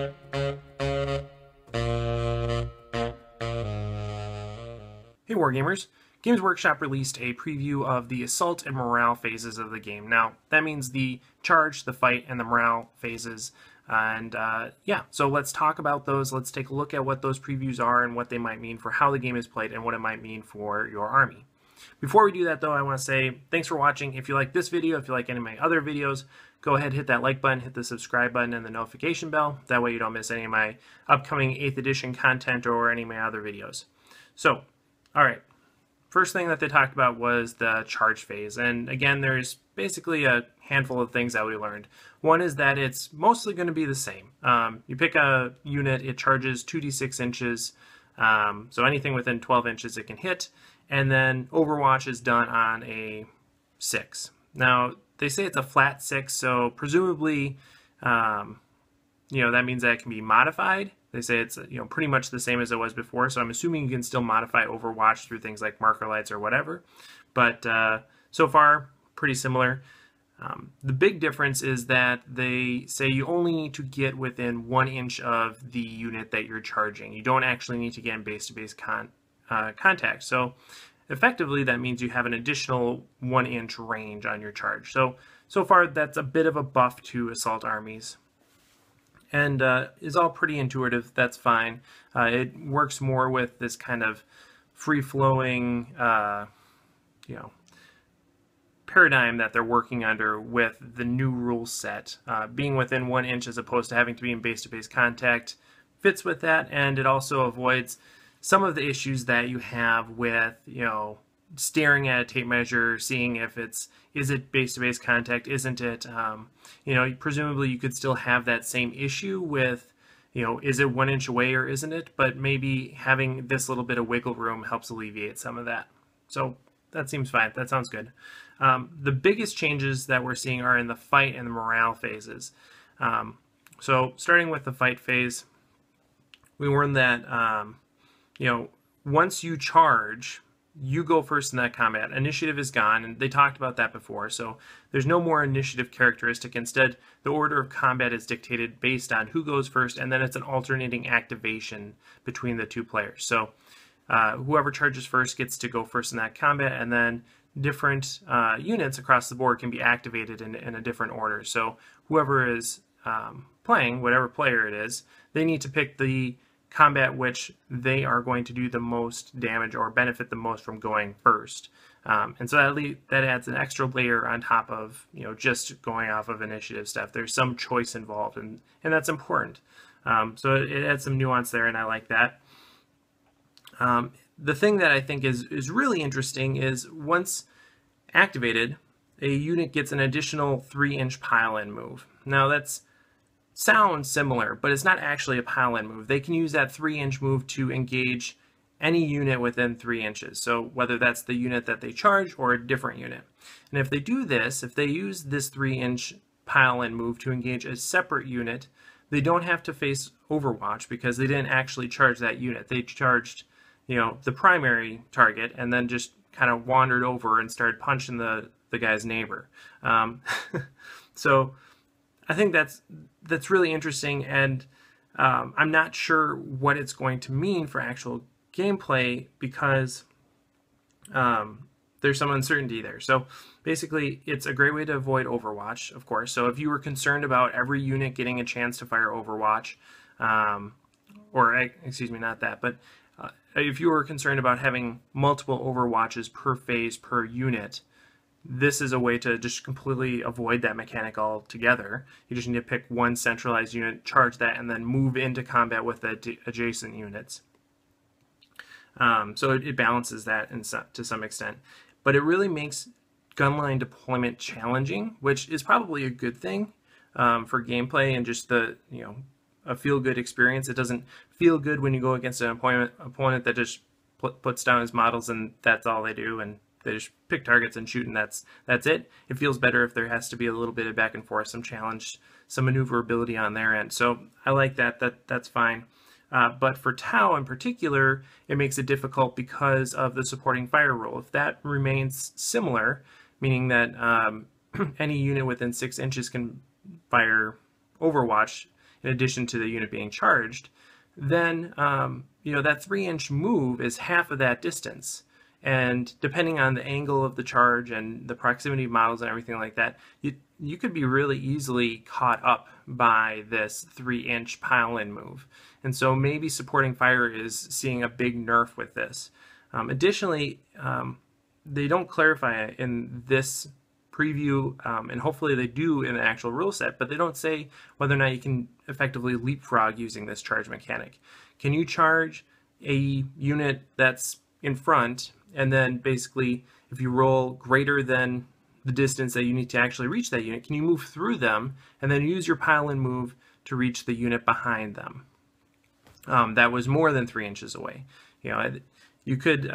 Hey Wargamers! Games Workshop released a preview of the assault and morale phases of the game. Now, that means the charge, the fight, and the morale phases. And yeah, so let's talk about those. Let's take a look at what those previews are and what they might mean for how the game is played and what it might mean for your army. Before we do that though, I want to say thanks for watching. If you like this video, if you like any of my other videos, go ahead, hit that like button, hit the subscribe button, and the notification bell. That way you don't miss any of my upcoming 8th edition content or any of my other videos. So, alright, first thing that they talked about was the charge phase, and again there's basically a handful of things that we learned. One is that it's mostly going to be the same. You pick a unit, it charges 2d6 inches, so anything within 12 inches it can hit, and then Overwatch is done on a 6. Now they say it's a flat 6, so presumably that means that it can be modified. They say it's pretty much the same as it was before, so I'm assuming you can still modify Overwatch through things like marker lights or whatever. But so far, pretty similar. The big difference is that they say you only need to get within 1 inch of the unit that you're charging. You don't actually need to get in base-to-base contact. So effectively, that means you have an additional 1 inch range on your charge. So far, that's a bit of a buff to assault armies. And is all pretty intuitive. That's fine. It works more with this kind of free-flowing, paradigm that they're working under with the new rule set. Being within 1 inch as opposed to having to be in base-to-base contact fits with that, and it also avoids some of the issues that you have with, staring at a tape measure, seeing if is it base-to-base contact, isn't it? Presumably you could still have that same issue with, is it 1 inch away or isn't it? But maybe having this little bit of wiggle room helps alleviate some of that. So that seems fine. That sounds good. The biggest changes that we're seeing are in the fight and the morale phases. So starting with the fight phase, we learned that, once you charge, you go first in that combat. Initiative is gone, and they talked about that before, so there's no more initiative characteristic. Instead, the order of combat is dictated based on who goes first, and then it's an alternating activation between the two players. So whoever charges first gets to go first in that combat, and then different units across the board can be activated in a different order. So whoever is playing, whatever player it is, they need to pick the combat which they are going to do the most damage or benefit the most from going first. And so that adds an extra layer on top of just going off of initiative stuff. There's some choice involved, and that's important. So it adds some nuance there, and I like that. The thing that I think is really interesting is once activated, a unit gets an additional 3-inch pile-in move. Now that's sounds similar, but it's not actually a pile-in move. They can use that 3-inch move to engage any unit within 3 inches. So whether that's the unit that they charge or a different unit. And if they do this, if they use this 3-inch pile-in move to engage a separate unit, they don't have to face Overwatch because they didn't actually charge that unit. They charged the primary target and then just kind of wandered over and started punching the guy's neighbor. So I think that's really interesting, and I'm not sure what it's going to mean for actual gameplay because there's some uncertainty there. So basically, it's a great way to avoid Overwatch, of course. So if you were concerned about every unit getting a chance to fire Overwatch, excuse me, not that, but if you were concerned about having multiple Overwatches per phase per unit, this is a way to just completely avoid that mechanic altogether. You just need to pick one centralized unit, charge that, and then move into combat with the adjacent units. So it balances that to some extent. But it really makes gunline deployment challenging, which is probably a good thing for gameplay and just a feel-good experience. It doesn't feel good when you go against an opponent that just puts down his models and that's all they do, and they just pick targets and shoot, and that's it. It feels better if there has to be a little bit of back and forth, some challenge, some maneuverability on their end. So I like that. That's fine. But for Tau in particular, it makes it difficult because of the supporting fire rule. If that remains similar, meaning that any unit within 6 inches can fire Overwatch in addition to the unit being charged, then that 3-inch move is half of that distance. And depending on the angle of the charge and the proximity of models and everything like that, you could be really easily caught up by this 3-inch pile-in move. And so maybe supporting fire is seeing a big nerf with this. Additionally, they don't clarify it in this preview, and hopefully they do in the actual rule set, but they don't say whether or not you can effectively leapfrog using this charge mechanic. Can you charge a unit that's in front, and then basically if you roll greater than the distance that you need to actually reach that unit, can you move through them and then use your pile-in move to reach the unit behind them that was more than 3 inches away? You could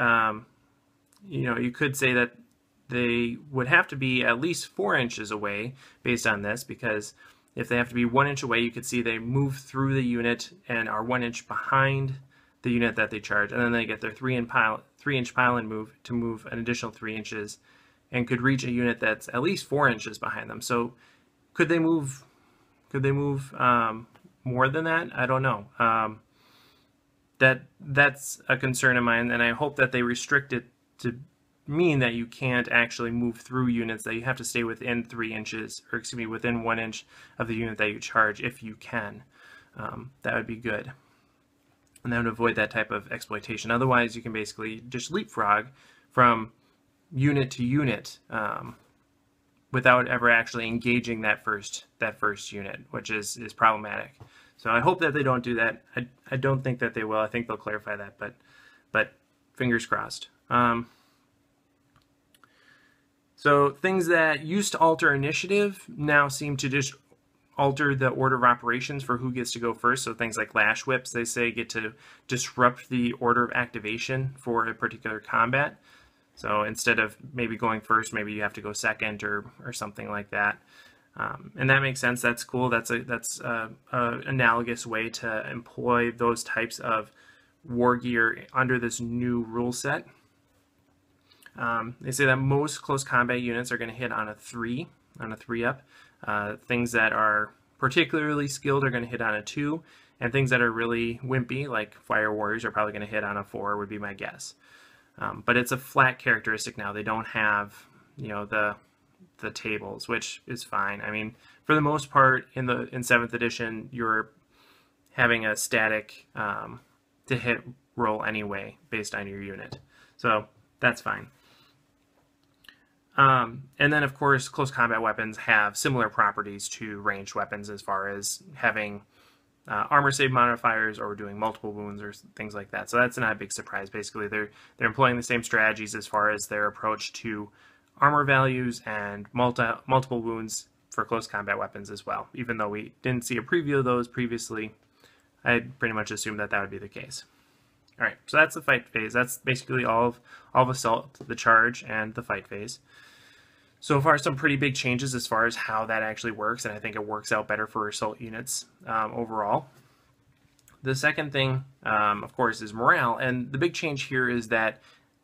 you could say that they would have to be at least 4 inches away based on this, because if they have to be 1 inch away, you could see they move through the unit and are 1 inch behind the unit that they charge, and then they get their 3-inch pile-in move to move an additional 3 inches and could reach a unit that's at least 4 inches behind them. So could they move more than that? I don't know. That's a concern of mine, and I hope that they restrict it to mean that you can't actually move through units, that you have to stay within 3 inches, or excuse me, within 1 inch of the unit that you charge if you can. That would be good. And that would avoid that type of exploitation. Otherwise, you can basically just leapfrog from unit to unit without ever actually engaging that first unit, which is problematic. So I hope that they don't do that. I don't think that they will. I think they'll clarify that, but fingers crossed. So things that used to alter initiative now seem to just alter the order of operations for who gets to go first. So things like lash whips, they say, get to disrupt the order of activation for a particular combat. So instead of maybe going first, maybe you have to go second or something like that. And that makes sense. That's cool. That's a analogous way to employ those types of war gear under this new rule set. They say that most close combat units are going to hit on a 3 up. Things that are particularly skilled are going to hit on a 2, and things that are really wimpy, like fire warriors, are probably going to hit on a 4, would be my guess. But it's a flat characteristic now. They don't have, the tables, which is fine. I mean, for the most part, in 7th edition, you're having a static to hit roll anyway based on your unit, so that's fine. And then, of course, close combat weapons have similar properties to ranged weapons as far as having armor save modifiers or doing multiple wounds or things like that. So that's not a big surprise. Basically, they're employing the same strategies as far as their approach to armor values and multiple wounds for close combat weapons as well. Even though we didn't see a preview of those previously, I pretty much assumed that would be the case. All right, so that's the fight phase. That's basically all of Assault, the charge, and the fight phase. So far, some pretty big changes as far as how that actually works, and I think it works out better for Assault units overall. The second thing, of course, is morale, and the big change here is that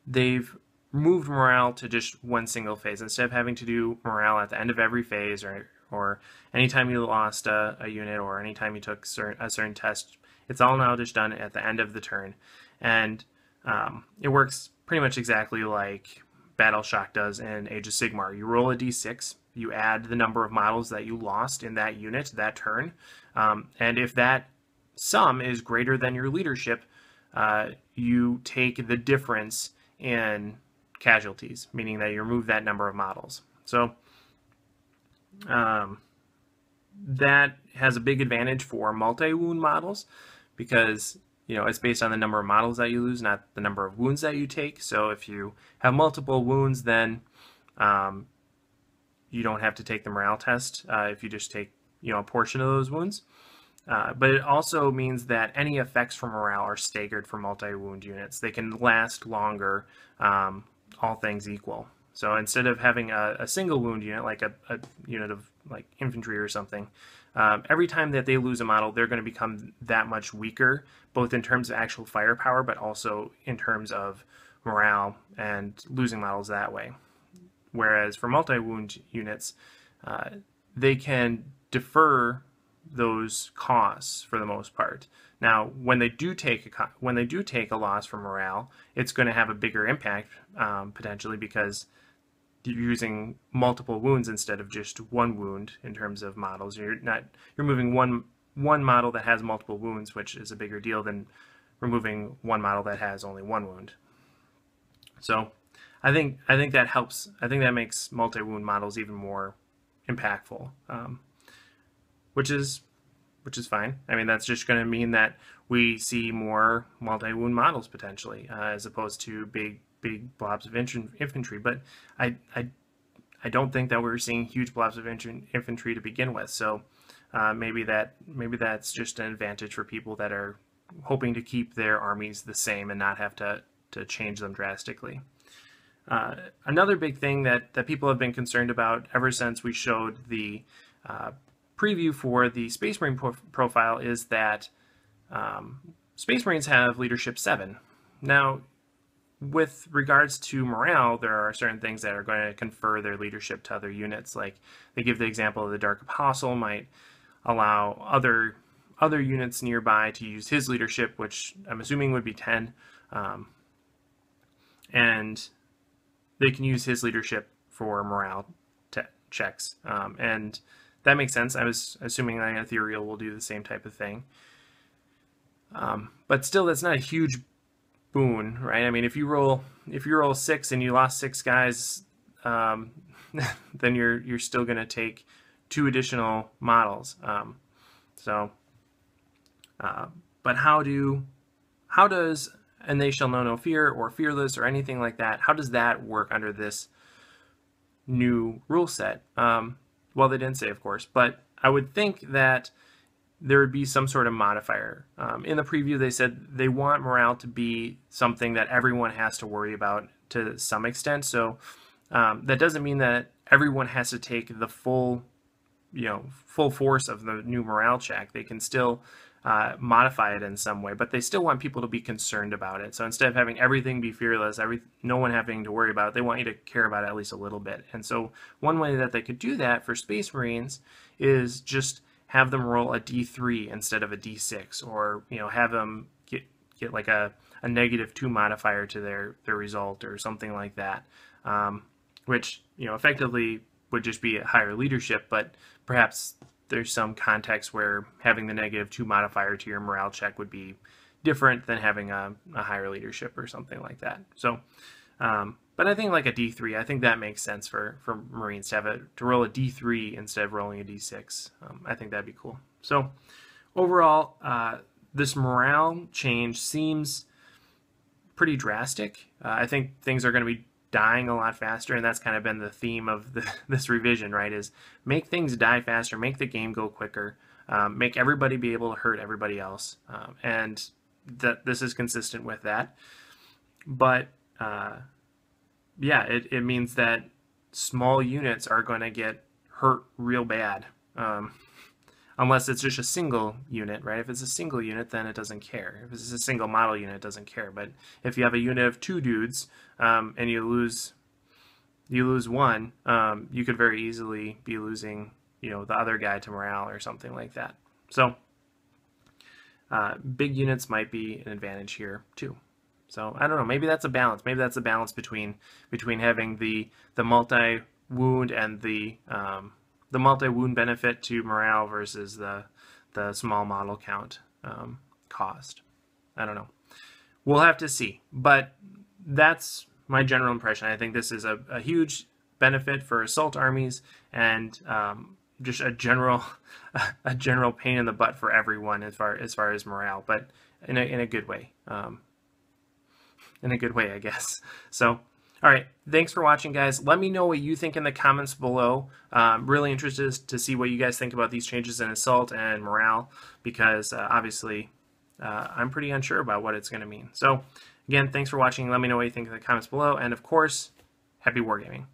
they've moved morale to just one single phase. Instead of having to do morale at the end of every phase, or anytime you lost a unit, or anytime you took a certain test, it's all now just done at the end of the turn. And it works pretty much exactly like Battle Shock does in Age of Sigmar. You roll a d6, you add the number of models that you lost in that unit that turn, and if that sum is greater than your leadership, you take the difference in casualties, meaning that you remove that number of models. So that has a big advantage for multi-wound models, because it's based on the number of models that you lose, not the number of wounds that you take. So if you have multiple wounds, then you don't have to take the morale test if you just take a portion of those wounds. But it also means that any effects from morale are staggered for multi-wound units. They can last longer, all things equal. So instead of having a single wound unit, like a unit of like infantry or something, every time that they lose a model, they're going to become that much weaker, both in terms of actual firepower, but also in terms of morale and losing models that way. Whereas for multi-wound units, they can defer those costs for the most part. Now, when they do take a loss from morale, it's going to have a bigger impact potentially, because you're using multiple wounds instead of just one wound in terms of models. You're moving one model that has multiple wounds, which is a bigger deal than removing one model that has only one wound. So I think that helps. I think that makes multi-wound models even more impactful, which is fine. I mean, that's just going to mean that we see more multi-wound models potentially, as opposed to big blobs of infantry. But I don't think that we're seeing huge blobs of infantry to begin with. So maybe that's just an advantage for people that are hoping to keep their armies the same and not have to change them drastically. Another big thing that people have been concerned about ever since we showed the preview for the Space Marine profile is that Space Marines have Leadership 7. Now, with regards to morale, there are certain things that are going to confer their leadership to other units. Like they give the example of the Dark Apostle might allow other units nearby to use his leadership, which I'm assuming would be 10, and they can use his leadership for morale checks, and that makes sense. I was assuming that Ethereal will do the same type of thing, but still, that's not a huge boon, right? I mean, if you roll 6 and you lost 6 guys, then you're still going to take 2 additional models. But how does "and they shall know no fear" or "fearless" or anything like that, how does that work under this new rule set? Well, they didn't say, of course, but I would think that there would be some sort of modifier. In the preview, they said they want morale to be something that everyone has to worry about to some extent. So that doesn't mean that everyone has to take the full force of the new morale check. They can still modify it in some way, but they still want people to be concerned about it. So instead of having everything be fearless, no one having to worry about it, they want you to care about it at least a little bit. And so one way that they could do that for Space Marines is just have them roll a D3 instead of a D6, or have them get like a -2 modifier to their result or something like that, which effectively would just be a higher leadership, but perhaps there's some context where having the -2 modifier to your morale check would be different than having a higher leadership or something like that. So, but I think like a D3, I think that makes sense for Marines to roll a D3 instead of rolling a D6. I think that'd be cool. So overall, this morale change seems pretty drastic. I think things are going to be dying a lot faster, and that's kind of been the theme of this revision, right? Is make things die faster, make the game go quicker, make everybody be able to hurt everybody else, and that this is consistent with that. But yeah, it means that small units are going to get hurt real bad, unless it's just a single unit, right? If it's a single unit, then it doesn't care. If it's a single model unit, it doesn't care. But if you have a unit of 2 dudes and you lose one, you could very easily be losing, the other guy to morale or something like that. So big units might be an advantage here too. So I don't know. Maybe that's a balance. Maybe that's a balance between having the multi-wound and the multi-wound benefit to morale versus the small model count cost. I don't know. We'll have to see. But that's my general impression. I think this is a huge benefit for assault armies, and just a general pain in the butt for everyone as far as morale, but in a good way. In a good way, I guess. So, all right, thanks for watching, guys. Let me know what you think in the comments below. Really interested to see what you guys think about these changes in assault and morale, because obviously I'm pretty unsure about what it's going to mean. So, again, thanks for watching. Let me know what you think in the comments below, and of course, happy wargaming.